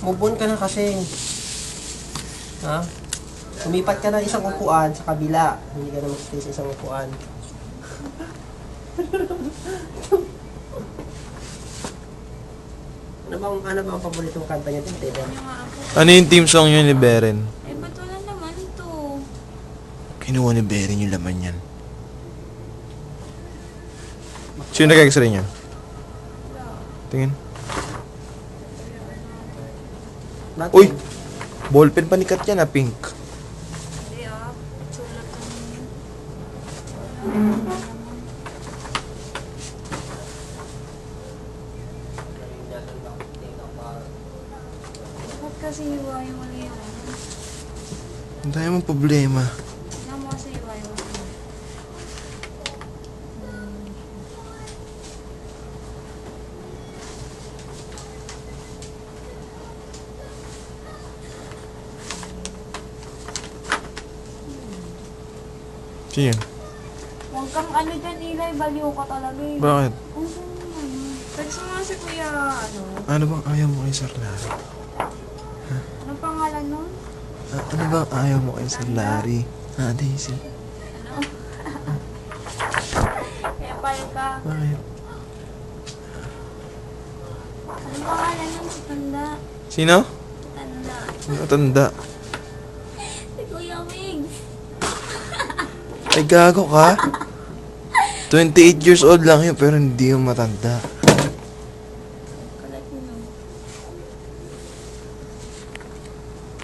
Move on ka na kasi. Ha? Lumipat ka na isang upuan sa kabila. Hindi ka na mag-stay sa isang upuan. Ano bang paboritong kanta niya, Tete? Ano yung team song yun ni Beren? Eh, ba't wala naman to? Kinuha ni Beren yung laman yan. Sino nag-x-ray niya? Tingin. Bakit? Uy! Ballpen panikat yan na pink. Hindi sulat Ba't kasi hiwayo mo na yun? Ang dami mong problema. Tignan mo kasi hiwayo mo. Sino yun? Huwag kang ano dyan, Eli. Baliw ka talaga eh. Bakit? Ang text mo nga si Kuya, Ano bang ayaw mo kay Sir Larry? ano pangalan nun? Ano bang ayaw mo kay Sir Larry? Daisy. Ano? Kaya pala ka. Bakit? Ano pangalan nun si Tanda? Sino? Tanda. Matanda. Si Kuya Mig. Ay, gago ka? 28 years old lang yun, pero hindi yung matanda.